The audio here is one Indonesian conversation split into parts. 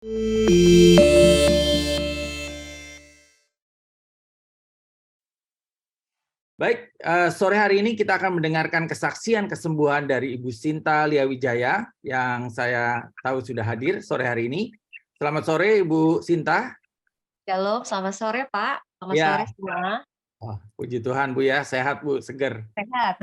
Baik, sore hari ini kita akan mendengarkan kesaksian kesembuhan dari Ibu Sinta Liawijaya yang saya tahu sudah hadir sore hari ini. Selamat sore Ibu Sinta. Shalom, selamat sore Pak. Selamat sore Ya, semua. puji Tuhan Bu ya, sehat Bu, seger. Sehat.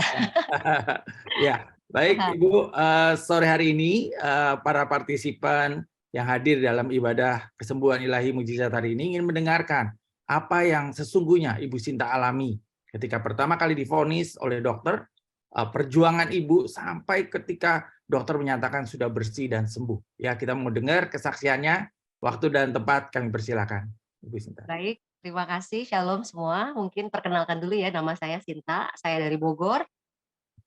Ya, baik Sehat. Ibu, sore hari ini para partisipan yang hadir dalam ibadah kesembuhan ilahi mujizat hari ini ingin mendengarkan apa yang sesungguhnya Ibu Sinta alami ketika pertama kali divonis oleh dokter, perjuangan Ibu sampai ketika dokter menyatakan sudah bersih dan sembuh. Ya, kita mau dengar kesaksiannya. Waktu dan tempat kami persilakan, Ibu Sinta. Baik, terima kasih. Shalom semua. Mungkin perkenalkan dulu ya, nama saya Sinta. Saya dari Bogor.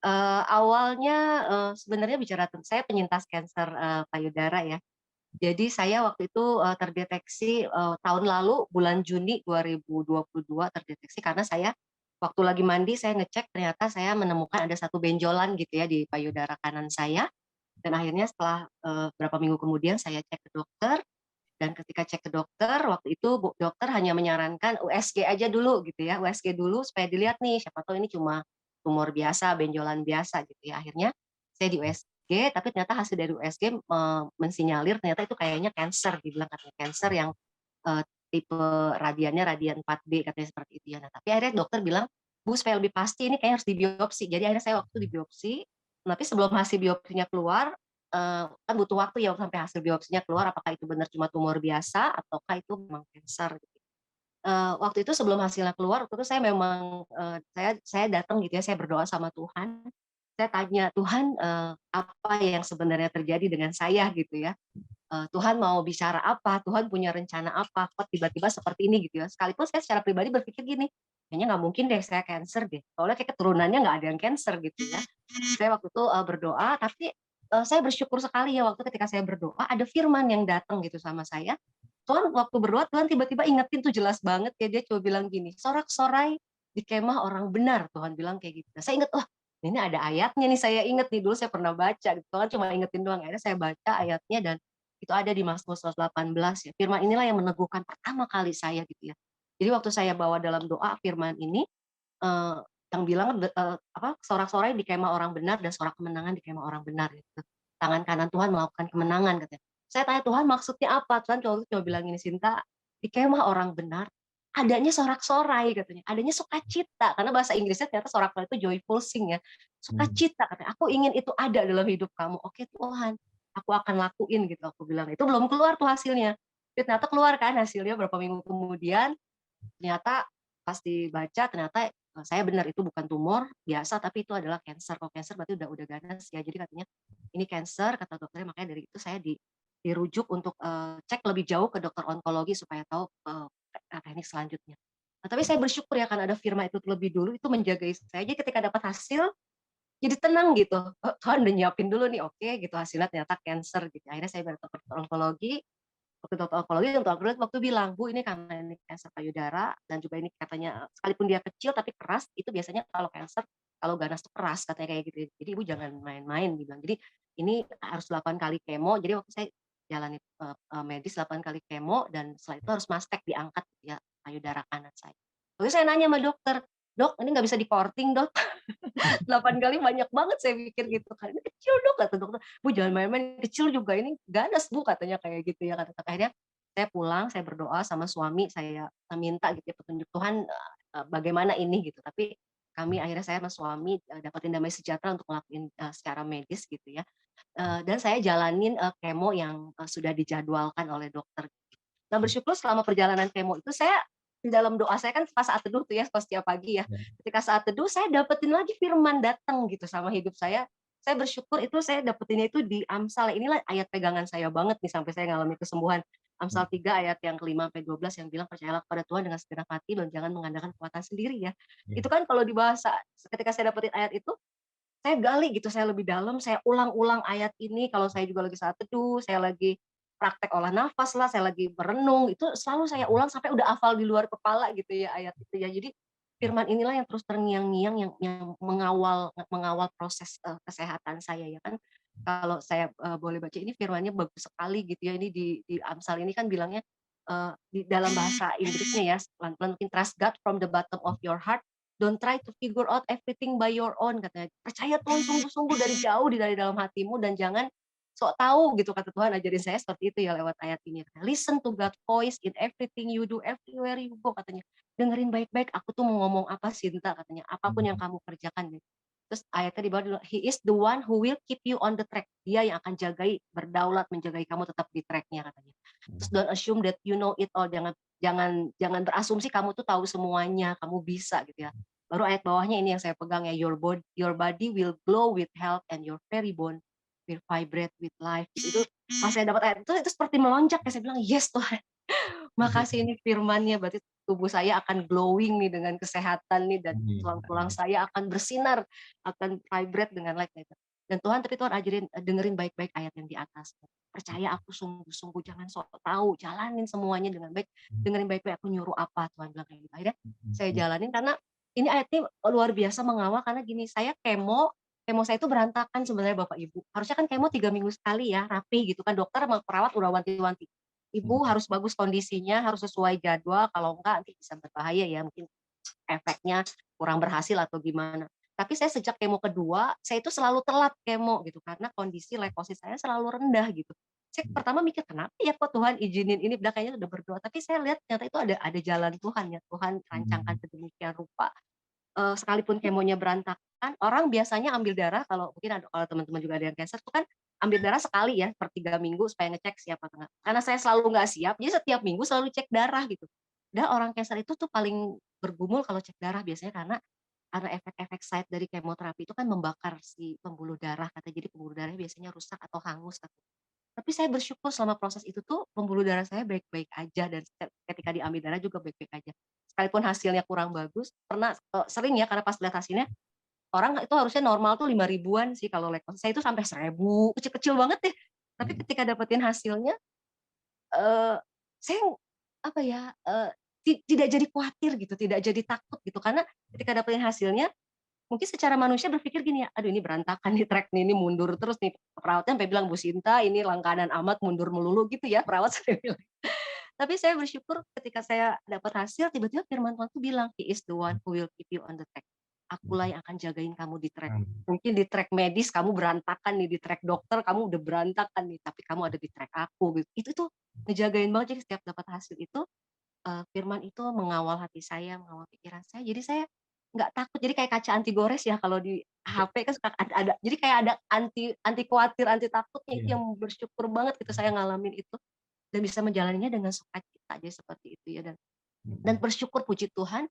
Awalnya sebenarnya bicara tentang saya penyintas kanker payudara ya. Jadi saya waktu itu terdeteksi tahun lalu bulan Juni 2022 terdeteksi karena saya waktu lagi mandi saya ngecek ternyata saya menemukan ada satu benjolan gitu ya di payudara kanan saya. Dan akhirnya setelah beberapa minggu kemudian saya cek ke dokter, dan ketika cek ke dokter waktu itu dokter hanya menyarankan USG aja dulu gitu ya, USG dulu supaya dilihat nih siapa tahu ini cuma tumor biasa, benjolan biasa gitu ya. Akhirnya saya di USG, tapi ternyata hasil dari USG mensinyalir ternyata itu kayaknya cancer, dibilang katanya cancer yang tipe radiannya radian 4B katanya seperti itu ya. Nah, tapi akhirnya dokter bilang, "Bu, supaya lebih pasti ini kayaknya harus dibiopsi." Jadi akhirnya saya waktu itu dibiopsi, tapi sebelum hasil biopsinya keluar, kan butuh waktu ya sampai hasil biopsinya keluar apakah itu benar cuma tumor biasa ataukah itu memang kanker gitu. Waktu itu sebelum hasilnya keluar, waktu itu saya memang, saya datang gitu ya, saya berdoa sama Tuhan, saya tanya, "Tuhan, apa yang sebenarnya terjadi dengan saya?" Gitu ya. Tuhan mau bicara apa, Tuhan punya rencana apa, kok tiba-tiba seperti ini gitu ya. Sekalipun saya secara pribadi berpikir gini, kayaknya nggak mungkin deh saya cancer deh, soalnya kayak keturunannya nggak ada yang cancer gitu ya. Saya waktu itu berdoa, tapi saya bersyukur sekali ya waktu ketika saya berdoa ada firman yang datang gitu sama saya. Tuhan waktu berdoa, Tuhan tiba-tiba ingetin tuh jelas banget ya, dia coba bilang gini, "Sorak-sorai di kemah orang benar," Tuhan bilang kayak gitu. Nah, saya inget, "Oh, ini ada ayatnya nih," saya inget nih dulu saya pernah baca gitu, Tuhan cuma ingetin doang. Akhirnya saya baca ayatnya dan itu ada di Mazmur 118 ya. Firman inilah yang meneguhkan pertama kali saya gitu ya. Jadi waktu saya bawa dalam doa firman ini, eee, yang bilang "Sorak-sorai di kemah orang benar dan sorak kemenangan di kemah orang benar," gitu. "Tangan kanan Tuhan melakukan kemenangan," katanya. Saya tanya, "Tuhan maksudnya apa?" Tuhan cuma bilang gini, "Sinta, di kemah orang benar adanya sorak-sorai," katanya, "adanya sukacita." Karena bahasa Inggrisnya ternyata sorak-sorai itu joyful sing ya. Hmm. Sukacita katanya, "Aku ingin itu ada dalam hidup kamu." "Oke Tuhan, aku akan lakuin," gitu aku bilang. Itu belum keluar tuh hasilnya. Tapi ternyata keluar kan hasilnya berapa minggu kemudian, ternyata pas dibaca ternyata, saya benar itu bukan tumor biasa tapi itu adalah cancer. Kalau cancer berarti udah ganas ya. Jadi katanya, "Ini cancer," kata dokternya, makanya dari itu saya dirujuk untuk, cek lebih jauh ke dokter onkologi supaya tahu, teknik selanjutnya. Nah, tapi saya bersyukur ya karena ada firman itu terlebih dulu, itu menjaga istri saya. Jadi ketika dapat hasil, jadi tenang gitu, oh Tuhan udah nyiapin dulu nih, oke gitu hasilnya ternyata cancer gitu. Akhirnya saya datang ke dokter onkologi, dokter onkologi waktu bilang, "Bu, ini karena ini kanker payudara dan juga ini katanya sekalipun dia kecil tapi keras, itu biasanya kalau kanker, kalau ganas tuh keras," katanya kayak gitu. "Jadi Ibu jangan main-main," dibilang. "Jadi ini harus 8 kali kemo." Jadi waktu saya jalani, medis 8 kali kemo dan setelah itu harus mastek diangkat gitu ya payudara kanan saya. Terus saya nanya sama dokter, "Dok, ini nggak bisa di-courting, Dok?" 8 kali banyak banget saya pikir gitu kan, "Ini kecil Dok," kata dokter, "Bu jangan main-main, kecil juga ini ganas Bu," katanya kayak gitu ya kata akhirnya saya pulang, saya berdoa sama suami, saya minta gitu ya petunjuk Tuhan, bagaimana ini gitu. Tapi kami akhirnya saya sama suami, dapetin damai sejahtera untuk ngelakuin, secara medis gitu ya, dan saya jalanin, kemo yang, sudah dijadwalkan oleh dokter. Nah bersyukur selama perjalanan kemo itu saya di dalam doa saya kan pas saat teduh tuh ya, pas setiap pagi ya. Ketika saat teduh saya dapetin lagi firman datang gitu sama hidup saya. Saya bersyukur itu saya dapetinnya itu di Amsal, inilah ayat pegangan saya banget nih sampai saya ngalami kesembuhan. Amsal 3 ayat yang ke-5 sampai 12 yang bilang, "Percayalah kepada Tuhan dengan segenap hati dan jangan mengandalkan kekuatan sendiri," ya. Itu kan kalau di bahasa ketika saya dapetin ayat itu, saya gali gitu, saya lebih dalam, saya ulang-ulang ayat ini kalau saya juga lagi saat teduh, saya lagi praktek olah nafas lah, saya lagi merenung, itu selalu saya ulang sampai udah hafal di luar kepala gitu ya ayat itu ya. Jadi firman inilah yang terus terngiang-ngiang yang mengawal mengawal proses, kesehatan saya ya kan. kalau saya, boleh baca ini firmannya bagus sekali gitu ya, ini di Amsal ini kan bilangnya, di dalam bahasa Inggrisnya ya, pelan-pelan mungkin, "Trust God from the bottom of your heart, don't try to figure out everything by your own," katanya. "Percaya Tuhan sungguh-sungguh dari jauh dari dalam hatimu dan jangan sok tahu," gitu kata Tuhan ajarin saya seperti itu ya lewat ayat ini. "Listen to God's voice in everything you do, everywhere you go," katanya. "Dengerin baik-baik aku tuh mau ngomong apa Sinta," katanya, "apapun yang kamu kerjakan." Terus ayatnya di bawah dulu, "He is the one who will keep you on the track." Dia yang akan jagai, berdaulat menjagai kamu tetap di track-nya katanya. Terus don't assume that you know it all, jangan jangan jangan berasumsi kamu tuh tahu semuanya, kamu bisa gitu ya. Baru ayat bawahnya ini yang saya pegang ya, your body will glow with health and your very bone will vibrate with life. Itu pas saya dapat ayat itu seperti melonjak ya, saya bilang, "Yes Tuhan, makasih ini firman-Nya, berarti tubuh saya akan glowing nih dengan kesehatan nih dan tulang-tulang saya akan bersinar, akan vibrate dengan light." Gitu. Dan Tuhan tapi Tuhan ajarin, dengerin baik-baik ayat yang di atas. "Percaya aku sungguh-sungguh, jangan sok tahu, jalanin semuanya dengan baik, dengerin baik-baik aku nyuruh apa," Tuhan bilang kayak gitu. Akhirnya saya jalanin karena ini ayatnya luar biasa mengawal karena gini, saya kemo saya itu berantakan sebenarnya Bapak Ibu. Harusnya kan kemo 3 minggu sekali ya, rapi gitu kan, dokter sama perawat udah wanti-wanti. Ibu harus bagus kondisinya, harus sesuai jadwal, kalau enggak nanti bisa berbahaya ya, mungkin efeknya kurang berhasil atau gimana. Tapi saya sejak kemo kedua, saya itu selalu telat kemo gitu, karena kondisi leukosit saya selalu rendah gitu. Saya pertama mikir, "Kenapa ya kok Tuhan izinin ini?" Udah kayaknya udah berdoa, tapi saya lihat ternyata itu ada jalan Tuhan ya, Tuhan rancangkan sedemikian rupa. Sekalipun kemonya berantakan, orang biasanya ambil darah kalau teman-teman juga ada yang cancer tuh kan ambil darah sekali ya per 3 minggu supaya ngecek siap atau enggak. Karena saya selalu nggak siap, jadi setiap minggu selalu cek darah gitu. Dan orang cancer itu tuh paling bergumul kalau cek darah biasanya karena efek-efek side dari kemoterapi itu kan membakar si pembuluh darah katanya, jadi pembuluh darahnya biasanya rusak atau hangus katanya. Tapi saya bersyukur selama proses itu tuh pembuluh darah saya baik-baik aja dan ketika diambil darah juga baik-baik aja. Sekalipun hasilnya kurang bagus, sering ya karena pas lihat hasilnya, orang itu harusnya normal tuh 5 ribuan sih kalau leukosit, saya itu sampai 1.000, kecil-kecil banget deh. Tapi ketika dapetin hasilnya, eee, saya apa ya, tidak jadi khawatir gitu, tidak jadi takut gitu, karena ketika dapetin hasilnya mungkin secara manusia berpikir gini ya, "Aduh ini berantakan nih track nih, ini mundur terus nih." Perawatnya sampai bilang, "Bu Sinta ini langganan amat mundur melulu," gitu ya perawat sampai bilang. Tapi saya bersyukur ketika saya dapat hasil tiba-tiba firman Tuhan tuh bilang, "He is the one who will keep you on the track." Akulah yang akan jagain kamu di track. Mungkin di track medis kamu berantakan nih, di track dokter kamu udah berantakan nih, tapi kamu ada di track aku gitu. Itu tuh ngejagain banget, jadi setiap dapat hasil itu firman itu mengawal hati saya, mengawal pikiran saya, jadi saya nggak takut. Jadi kayak kaca anti gores ya kalau di HP kan suka ada jadi kayak ada anti anti kuatir, anti takutnya, itu yang bersyukur banget gitu saya ngalamin itu, dan bisa menjalaninya dengan sukacita, jadi seperti itu ya. Dan bersyukur puji Tuhan,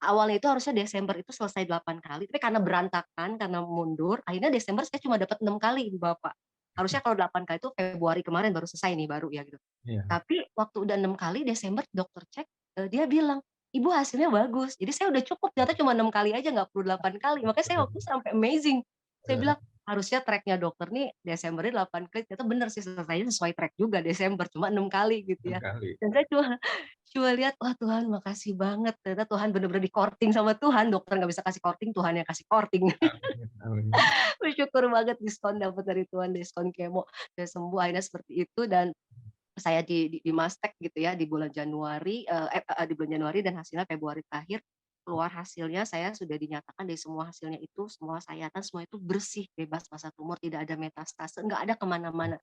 awalnya itu harusnya Desember itu selesai 8 kali, tapi karena berantakan, karena mundur, akhirnya Desember saya cuma dapat 6 kali Bapak. Harusnya kalau 8 kali itu Februari kemarin baru selesai nih, baru ya gitu. Iya. Tapi waktu udah 6 kali Desember dokter cek, dia bilang, "Ibu hasilnya bagus." Jadi saya udah cukup, ternyata cuma 6 kali aja nggak perlu 8 kali. Makanya saya waktu itu sampai amazing. Saya bilang, "Harusnya track-nya dokter nih Desembernya 8 kali." Ternyata bener sih selesainya sesuai track juga Desember, cuma 6 kali gitu 6 ya. kali. Dan saya cuma cuma lihat, "Wah Tuhan makasih banget." Ternyata Tuhan bener-bener di-courting sama Tuhan, dokter nggak bisa kasih courting, Tuhan yang kasih courting. Amin amin. Bersyukur banget diskon dapat dari Tuhan, diskon kemo, saya sembuh akhirnya seperti itu dan saya di Mastek gitu ya di bulan Januari, di bulan Januari dan hasilnya Februari terakhir, keluar hasilnya saya sudah dinyatakan dari semua hasilnya itu, semua sayatan, semua itu bersih, bebas massa tumor, tidak ada metastase, nggak ada kemana-mana.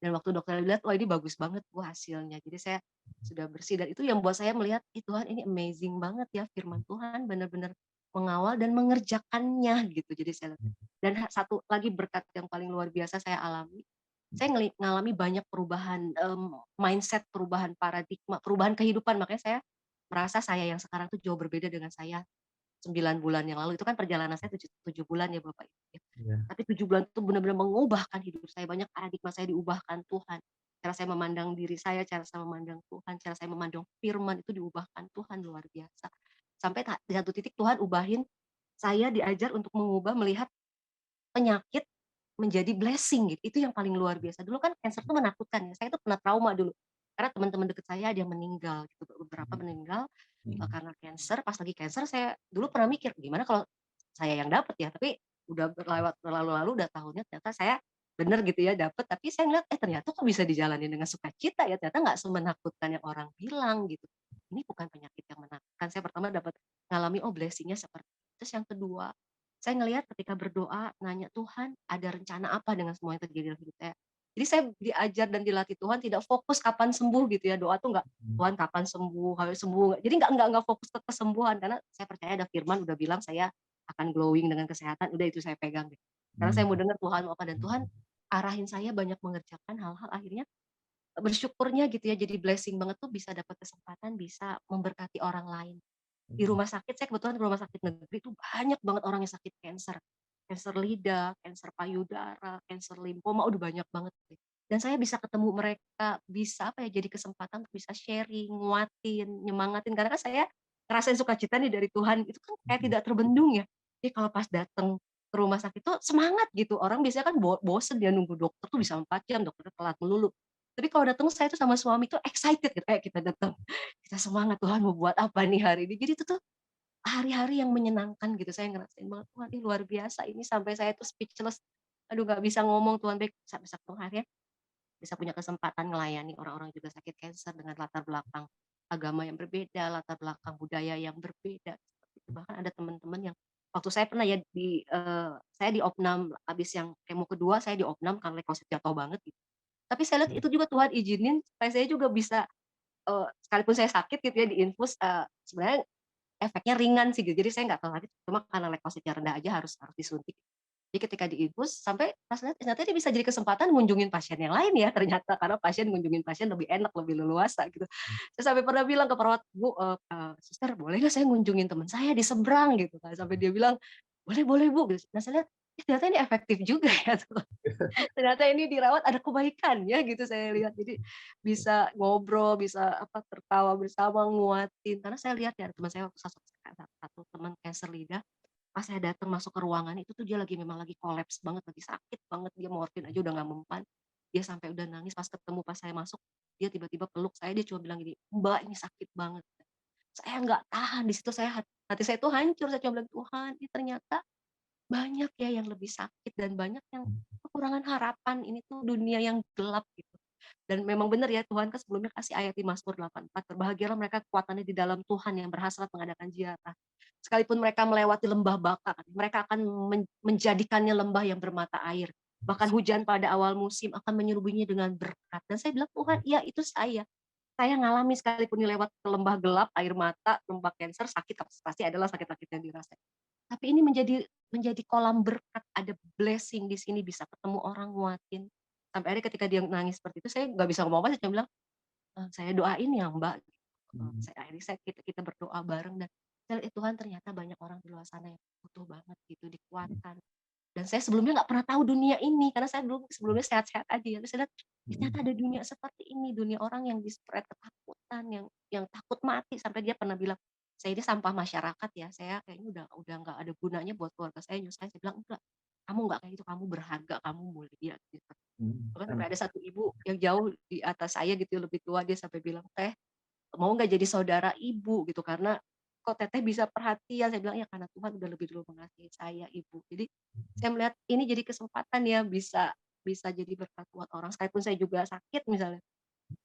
Dan waktu dokter lihat, "Wah ini bagus banget Bu hasilnya." Jadi saya sudah bersih dan itu yang buat saya melihat, "Ih Tuhan ini amazing banget ya firman Tuhan benar-benar mengawal dan mengerjakannya," gitu. Jadi saya lihat dan satu lagi berkat yang paling luar biasa saya alami, saya ngalami banyak perubahan, mindset, perubahan paradigma, perubahan kehidupan. Makanya saya merasa saya yang sekarang tuh jauh berbeda dengan saya 9 bulan yang lalu. Itu kan perjalanan saya 7 bulan ya Bapak Ibu ya. Iya. Tapi 7 bulan itu benar-benar mengubahkan hidup saya, banyak paradigma saya diubahkan Tuhan. Cara saya memandang diri saya, cara saya memandang Tuhan, cara saya memandang firman itu diubahkan Tuhan luar biasa. Sampai di satu titik Tuhan ubahin, saya diajar untuk mengubah melihat penyakit menjadi blessing gitu, itu yang paling luar biasa. Dulu kan cancer tuh menakutkan ya, saya tuh pernah trauma dulu, karena teman-teman dekat saya ada yang meninggal gitu, beberapa meninggal, karena cancer. Pas lagi cancer saya dulu pernah mikir, gimana kalau saya yang dapet ya, tapi udah berlewat berlalu-lalu, udah tahunnya ternyata saya bener gitu ya, dapet, tapi saya ngeliat, ternyata kok bisa dijalani dengan sukacita ya, ternyata nggak semenakutkan yang orang bilang gitu. Ini bukan penyakit yang menakutkan, saya pertama dapat ngalami, oh blessing-nya seperti itu. Terus yang kedua, saya ngelihat ketika berdoa, nanya, "Tuhan ada rencana apa dengan semua yang terjadi dalam hidup saya?" Jadi saya diajar dan dilatih Tuhan tidak fokus kapan sembuh gitu ya, doa tuh nggak, "Tuhan kapan sembuh, harus sembuh." Jadi nggak fokus ke kesembuhan, karena saya percaya ada firman udah bilang saya akan glowing dengan kesehatan, udah itu saya pegang deh. Karena saya mau dengar Tuhan mau apa, dan Tuhan arahin saya banyak mengerjakan hal-hal akhirnya bersyukurnya gitu ya, jadi blessing banget tuh bisa dapat kesempatan bisa memberkati orang lain. Di rumah sakit, saya kebetulan di rumah sakit negeri itu banyak banget orang yang sakit kanker. Kanker lidah, kanker payudara, kanker limfoma, udah banyak banget deh. Dan saya bisa ketemu mereka, bisa apa ya, jadi kesempatan untuk bisa sharing, nguatin, nyemangatin, karena kan saya ngerasain sukacita nih dari Tuhan, itu kan kayak tidak terbendung ya. Jadi kalau pas datang ke rumah sakit tuh semangat gitu, orang biasanya kan bosen ya nunggu dokter tuh bisa 4 jam, dokternya telat melulu. Tapi kalau datang saya tuh sama suami tuh excited gitu, "Ayo kita datang, kita semangat, Tuhan mau buat apa nih hari ini." Jadi itu tuh hari-hari yang menyenangkan gitu, saya ngerasain banget, Tuhan ini luar biasa ini sampai saya tuh speechless, aduh nggak bisa ngomong Tuhan baik, sampai satu hari ya, bisa punya kesempatan melayani orang-orang juga sakit kanker dengan latar belakang agama yang berbeda, latar belakang budaya yang berbeda, seperti itu. Bahkan ada teman-teman yang waktu saya pernah ya saya di opnam habis yang kemo kedua, saya di opnam karena leukosit jatuh banget gitu. Tapi saya lihat itu juga Tuhan izinin supaya saya juga bisa, sekalipun saya sakit gitu ya diinfus, sebenarnya efeknya ringan sih gitu, jadi saya nggak terlalu cuma karena leukositnya rendah aja harus harus disuntik. Jadi ketika diinfus sampai pas lihat ternyata dia bisa jadi kesempatan ngunjungin pasien yang lain ya ternyata, karena pasien ngunjungin pasien lebih enak, lebih leluasa gitu. Saya sampai pernah bilang ke perawat, "Bu, suster boleh nggak saya ngunjungin teman saya di seberang?" Gitu kan, sampai dia bilang, "Boleh boleh Bu." Gitu. Nah saya lihat, ih ternyata ini efektif juga ya tuh. Ternyata ini dirawat ada kebaikannya gitu saya lihat. Jadi bisa ngobrol, bisa apa, tertawa bersama, nguatin. Karena saya lihat ya teman saya waktu satu teman kanker lidah, pas saya datang masuk ke ruangan itu tuh dia lagi memang lagi kolaps banget, lagi sakit banget, dia morfin aja udah nggak mempan. Dia sampai udah nangis pas ketemu pas saya masuk, dia tiba-tiba peluk saya, dia cuma bilang gini, "Mbak ini sakit banget." Saya nggak tahan di situ saya hati saya tuh hancur, saya cuma bilang, "Tuhan ini ternyata banyak ya yang lebih sakit dan banyak yang kekurangan harapan, ini tuh dunia yang gelap gitu." Dan memang benar ya Tuhan kan sebelumnya kasih ayat di Mazmur 84, "Berbahagialah mereka kekuatannya di dalam Tuhan yang berhasrat mengadakan ziarah. Sekalipun mereka melewati lembah baka, mereka akan menjadikannya lembah yang bermata air. Bahkan hujan pada awal musim akan menyerubuinya dengan berkat." Dan saya bilang, "Tuhan, iya itu saya. Saya ngalami sekalipun lewat ke lembah gelap, air mata, lembah cancer, sakit pasti adalah sakit-sakit yang dirasain. Tapi ini menjadi kolam berkat, ada blessing di sini, bisa ketemu orang, nguatin." Sampai akhirnya ketika dia nangis seperti itu, saya nggak bisa ngomong apa, saya cuma bilang, "Saya doain ya Mbak," gitu. Akhirnya kita kita berdoa bareng dan saya lihat, Tuhan ternyata banyak orang di luar sana yang butuh banget gitu dikuatkan. Dan saya sebelumnya nggak pernah tahu dunia ini, karena saya dulu sebelumnya sehat-sehat aja ya, terus saya lihat, ternyata ada dunia seperti ini, dunia orang yang di-spread ketakutan, yang takut mati, sampai dia pernah bilang, "Saya ini sampah masyarakat ya, saya kayaknya udah nggak ada gunanya buat keluarga saya, nyusahin." Saya bilang, "Enggak, kamu nggak kayak gitu, kamu berharga, kamu mulia," gitu. Bahkan sampai ada satu ibu yang jauh di atas saya gitu, lebih tua, dia sampai bilang, "Teh, mau nggak jadi saudara ibu gitu, karena kok teteh bisa perhatian." Saya bilang, "Ya karena Tuhan udah lebih dulu mengasihi saya ibu." Jadi saya melihat ini jadi kesempatan ya bisa bisa jadi berkat buat orang, sekalipun saya juga sakit misalnya,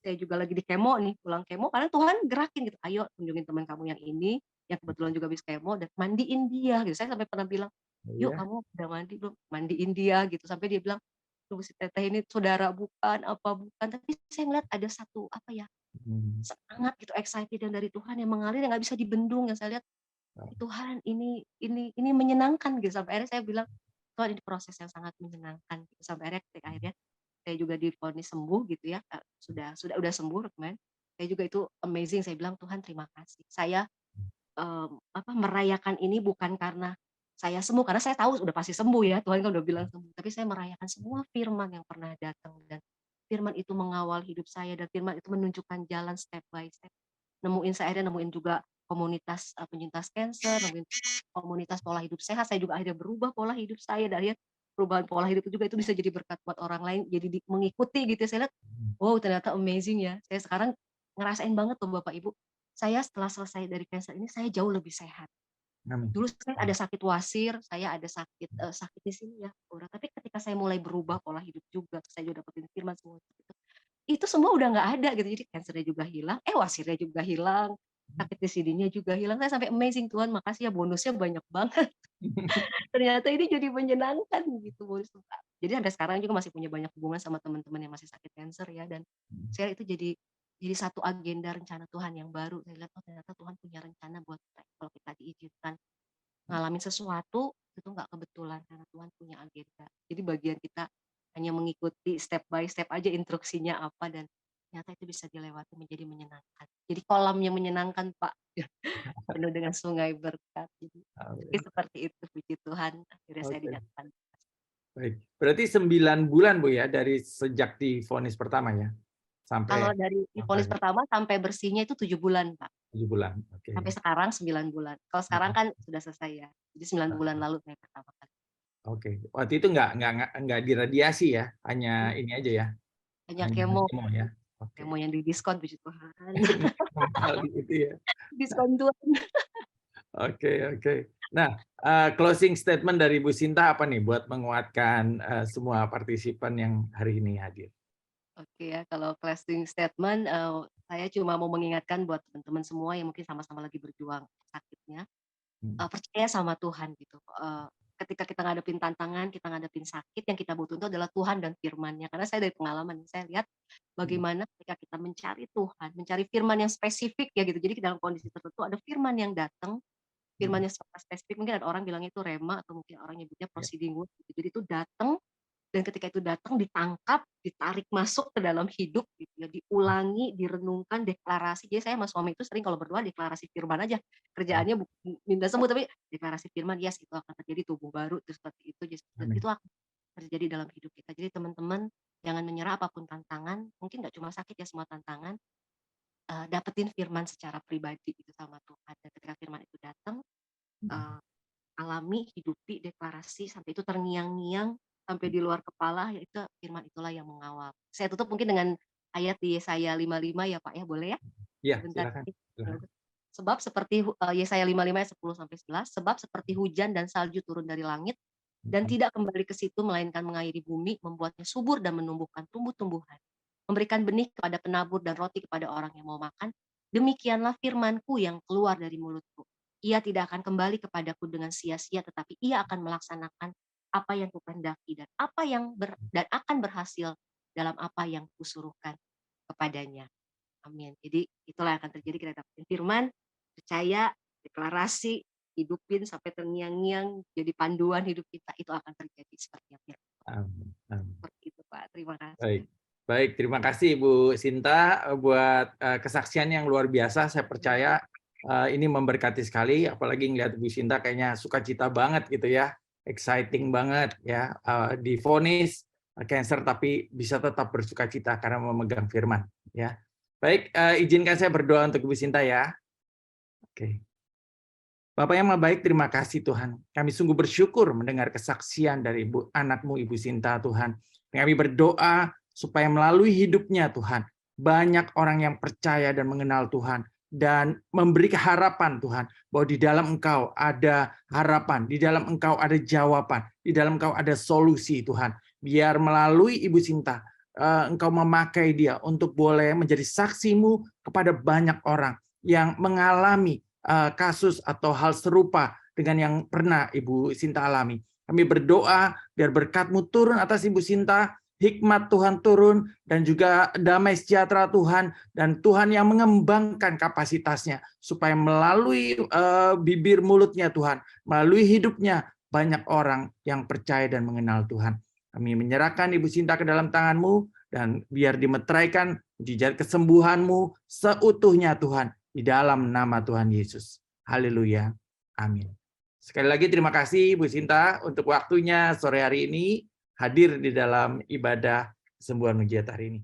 saya juga lagi di kemo nih, pulang kemo karena Tuhan gerakin gitu, "Ayo kunjungin teman kamu yang ini, yang kebetulan juga habis kemo dan mandiin dia," gitu. Saya sampai pernah bilang, "Yuk Iya. kamu udah mandi belum? Mandiin dia," gitu. Sampai dia bilang, "Tunggu si teteh ini saudara bukan, apa bukan." Tapi saya ngeliat ada satu apa ya, Hmm. semangat gitu, excited yang dari Tuhan yang mengalir yang nggak bisa dibendung, yang saya lihat, Tuhan ini menyenangkan gitu, sampai akhirnya saya bilang, "Tuhan ini proses yang sangat menyenangkan," gitu. Sampai akhirnya ketika akhirnya saya juga divonis sembuh gitu ya, udah sembuh kemarin, saya juga itu amazing, saya bilang, "Tuhan terima kasih." Saya, apa, merayakan ini bukan karena saya sembuh, karena saya tahu udah pasti sembuh ya, Tuhan kan udah bilang sembuh, tapi saya merayakan semua firman yang pernah datang dan firman itu mengawal hidup saya dan firman itu menunjukkan jalan step by step. Saya akhirnya nemuin juga komunitas, penyintas kanker, nemuin komunitas pola hidup sehat, saya juga akhirnya berubah pola hidup saya dan akhirnya perubahan pola hidup itu juga itu bisa jadi berkat buat orang lain, jadi mengikuti gitu ya. Saya lihat, wow ternyata amazing ya. Saya sekarang ngerasain banget tuh Bapak Ibu, saya setelah selesai dari kanker ini saya jauh lebih sehat. Amin. Dulu saya ada sakit wasir, saya ada sakit di sini ya, tapi ketika saya mulai berubah pola hidup juga, saya juga dapetin firman semua itu semua udah nggak ada gitu. Jadi cancer-nya juga hilang, wasirnya juga hilang, sakit di sininya juga hilang. Saya sampai amazing, Tuhan makasih ya bonusnya banyak banget. Ternyata ini jadi menyenangkan gitu bonus. Jadi sampai sekarang juga masih punya banyak hubungan sama teman-teman yang masih sakit cancer ya, dan saya itu jadi satu agenda rencana Tuhan yang baru. Saya lihat, oh ternyata Tuhan punya rencana buat kita. Kalau kita diizinkan ngalamin sesuatu, itu nggak kebetulan karena Tuhan punya agenda. Jadi bagian kita hanya mengikuti step by step aja instruksinya apa, dan ternyata itu bisa dilewati menjadi menyenangkan. Jadi kolam yang menyenangkan, Pak. Penuh dengan sungai berkat. Jadi Amin. seperti itu, puji Tuhan akhirnya saya Oke, dinyatakan. baik. Berarti 9 bulan Bu ya dari sejak divonis pertama ya Kalau sampai dari divonis sampai pertama sampai bersihnya itu 7 bulan, Pak. 7 bulan. Oke. Sampai sekarang 9 bulan. Kalau sekarang kan sudah selesai ya. Jadi 9 bulan lalu saya pertama kali. Oke. Waktu itu nggak diradiasi ya, hanya ini aja ya, Hanya hanya kemo, kemo ya. Oke. kemo yang didiskon, puji Tuhan. Mahal gitu ya. Diskon Tuhan. Oke, oke. Nah, closing statement dari Bu Sinta apa nih buat menguatkan semua partisipan yang hari ini hadir? Oke ya, kalau closing statement, saya cuma mau mengingatkan buat teman-teman semua yang mungkin sama-sama lagi berjuang sakitnya, Hmm. percaya sama Tuhan gitu. Ketika kita ngadepin tantangan, kita ngadepin sakit, yang kita butuh itu adalah Tuhan dan firman-Nya. Karena saya dari pengalaman, saya lihat bagaimana ketika kita mencari Tuhan, mencari firman yang spesifik ya gitu. Jadi dalam kondisi tertentu ada firman yang datang, firman yang sangat spesifik. Mungkin ada orang bilangnya itu rema atau mungkin orang nyebutnya Ya, prosidingus gitu. Jadi itu datang, dan ketika itu datang ditangkap, ditarik masuk ke dalam hidup gitu ya, diulangi, direnungkan, deklarasi. Jadi saya sama suami itu sering kalau berdoa deklarasi firman aja. Kerjaannya bukan minta sembuh tapi deklarasi firman, yes itu akan terjadi tubuh baru terus seperti itu. Dan amin. itu akan terjadi dalam hidup kita. Jadi teman-teman jangan menyerah apapun tantangan, mungkin nggak cuma sakit ya semua tantangan, dapetin firman secara pribadi gitu sama Tuhan. Dan ketika firman itu datang, eee alami, hidupi, deklarasi, sampai itu terngiang-ngiang, sampai di luar kepala, ya itu firman itulah yang mengawal. Saya tutup mungkin dengan ayat di Yesaya 55 ya Pak ya, boleh ya? Iya, Sebentar. silakan. Silakan. Sebab seperti Yesaya 55 ayat 10 sampai 11, sebab seperti hujan dan salju turun dari langit dan tidak kembali ke situ melainkan mengairi bumi, membuatnya subur dan menumbuhkan tumbuh-tumbuhan, memberikan benih kepada penabur dan roti kepada orang yang mau makan. Demikianlah firmanku yang keluar dari mulutku. Ia tidak akan kembali kepadaku dengan sia-sia, tetapi ia akan melaksanakan apa yang kukehendaki dan akan berhasil dalam apa yang kusuruhkan kepadanya. Amin. Jadi itulah yang akan terjadi, kita dapetin firman, percaya, deklarasi, hidupin sampai terngiang-ngiang, jadi panduan hidup kita, itu akan terjadi seperti yang firman. Amin. Amin. Seperti itu Pak, terima Baik. kasih. Baik, terima kasih Bu Sinta buat kesaksian yang luar biasa. Saya percaya ini memberkati sekali, apalagi ngelihat Bu Sinta kayaknya sukacita banget gitu ya, exciting banget ya, divonis cancer tapi bisa tetap bersukacita karena memegang firman ya. Baik, izinkan saya berdoa untuk Bu Sinta ya. Oke. Bapak yang Maha Baik, terima kasih Tuhan. Kami sungguh bersyukur mendengar kesaksian dari anakmu Ibu Sinta Tuhan. Kami berdoa supaya melalui hidupnya Tuhan, banyak orang yang percaya dan mengenal Tuhan, dan memberi harapan Tuhan, bahwa di dalam Engkau ada harapan, di dalam Engkau ada jawaban, di dalam Engkau ada solusi Tuhan. Biar melalui Ibu Sinta, Engkau memakai dia untuk boleh menjadi saksimu kepada banyak orang yang mengalami kasus atau hal serupa dengan yang pernah Ibu Sinta alami. Kami berdoa biar berkat-Mu turun atas Ibu Sinta, hikmat Tuhan turun, dan juga damai sejahtera Tuhan, dan Tuhan yang mengembangkan kapasitasnya, supaya melalui bibir mulutnya Tuhan, melalui hidupnya, banyak orang yang percaya dan mengenal Tuhan. Kami menyerahkan Ibu Sinta ke dalam tangan-Mu, dan biar dimeteraikan mujizat kesembuhan-Mu seutuhnya Tuhan, di dalam nama Tuhan Yesus. Haleluya. Amin. Sekali lagi terima kasih Bu Sinta untuk waktunya sore hari ini hadir di dalam ibadah kesembuhan mujizat hari ini.